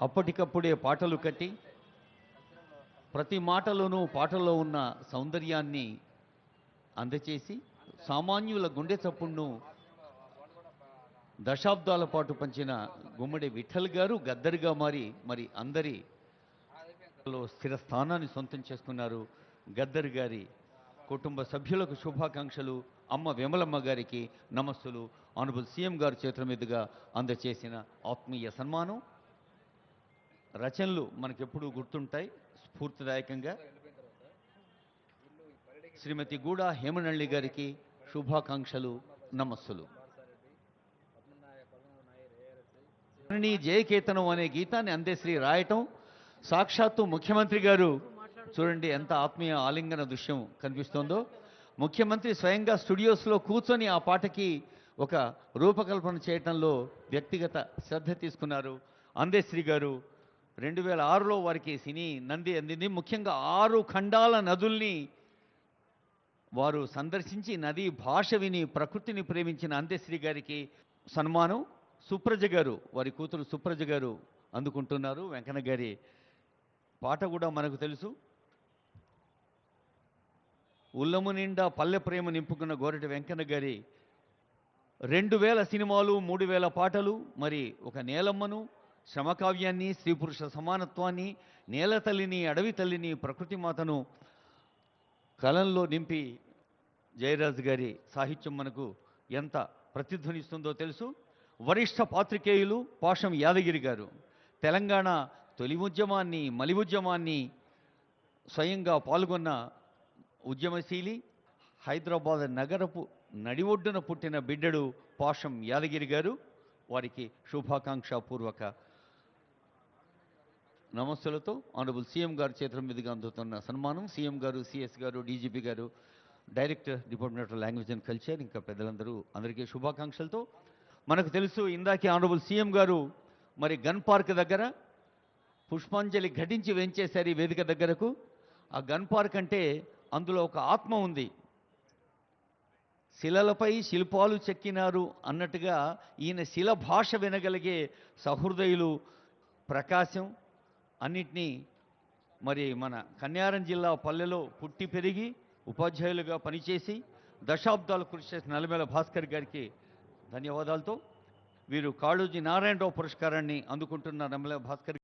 అప్పటికప్పుడే పాటలు కట్టి ప్రతి మాటలోనూ పాటల్లో ఉన్న సౌందర్యాన్ని అందచేసి సామాన్యుల గుండె చప్పుడును దశాబ్దాల పాటు పంచిన గుమ్మడి విఠల్ గారు గద్దరిగా మరి అందరి స్థిర స్థానాన్ని సొంతం చేసుకున్నారు. గద్దర్ గారి కుటుంబ సభ్యులకు శుభాకాంక్షలు. అమ్మ విమలమ్మ గారికి నమస్సులు. ఆనరబుల్ సీఎం గారి చేతుల మీదుగా అందచేసిన ఆత్మీయ సన్మానం. రచనలు మనకెప్పుడూ గుర్తుంటాయి స్ఫూర్తిదాయకంగా. శ్రీమతి గూడా హేమనల్లి గారికి శుభాకాంక్షలు, నమస్సులు. జయకేతనం అనే గీతాన్ని అందశ్రీ రాయటం, సాక్షాత్తు ముఖ్యమంత్రి గారు చూడండి ఎంత ఆత్మీయ ఆలింగన దృశ్యం కనిపిస్తోందో. ముఖ్యమంత్రి స్వయంగా స్టూడియోస్లో కూర్చొని ఆ పాటకి ఒక రూపకల్పన చేయటంలో వ్యక్తిగత శ్రద్ధ తీసుకున్నారు. అందశ్రీ గారు 2006లో వారికి సినీ నంది అందింది. ముఖ్యంగా 6 ఖండాల నదుల్ని వారు సందర్శించి నదీ భాష విని ప్రకృతిని ప్రేమించిన అందశ్రీ గారికి సన్మానం. సుప్రజ గారు, వారి కూతురు సుప్రజ గారు అందుకుంటున్నారు. వెంకన్న గారి పాట కూడా మనకు తెలుసు. ఉల్లము నిండా పల్లె ప్రేమ నింపుకున్న గోరటి వెంకన్న గారి 2000 సినిమాలు, 3000 పాటలు, మరి ఒక నేలమ్మను, శ్రమకావ్యాన్ని, స్త్రీ పురుష సమానత్వాన్ని, నేల తల్లిని, అడవి తల్లిని, ప్రకృతి మాతను కలంలో నింపి జయరాజు గారి సాహిత్యం మనకు ఎంత ప్రతిధ్వనిస్తుందో తెలుసు. వరిష్ఠ పాత్రికేయులు పాషం యాదగిరి గారు తెలంగాణ తొలి ఉద్యమాన్ని, మలి ఉద్యమాన్ని స్వయంగా పాల్గొన్న ఉద్యమశీలి. హైదరాబాద్ నగరపు నడి ఒడ్డున పుట్టిన బిడ్డడు పాషం యాదగిరి గారు. వారికి శుభాకాంక్షాపూర్వక నమస్సులతో ఆనరబుల్ సీఎం గారి చేతుల మీదుగా అందుతున్న సన్మానం. సీఎం గారు, సిఎస్ గారు, డీజీపీ గారు, director department of language and culture, ఇంకా పెద్దలందరూ అందరికీ శుభాకాంక్షలతో. మనకు తెలుసు ఇందాకే ఆనరబుల్ సీఎం గారు మరి గన్ పార్క్ దగ్గర పుష్పాంజలి ఘటించి వెంచేశారు ఈ వేదిక దగ్గరకు. ఆ గన్ పార్క్ అంటే అందులో ఒక ఆత్మ ఉంది. శిలలపై శిల్పాలు చెక్కినారు అన్నట్టుగా ఈయన శిల భాష వినగలిగే సహృదయులు. ప్రకాశం అన్నిటినీ మరి మన కన్యారం జిల్లా పల్లెలో పుట్టి పెరిగి ఉపాధ్యాయులుగా పనిచేసి దశాబ్దాలు కృషి చేసిన నల్లమేల భాస్కర్ గారికి ధన్యవాదాలతో వీరు కాళోజీ నారాయణరావు పురస్కారాన్ని అందుకుంటున్న నల్లమేల భాస్కర్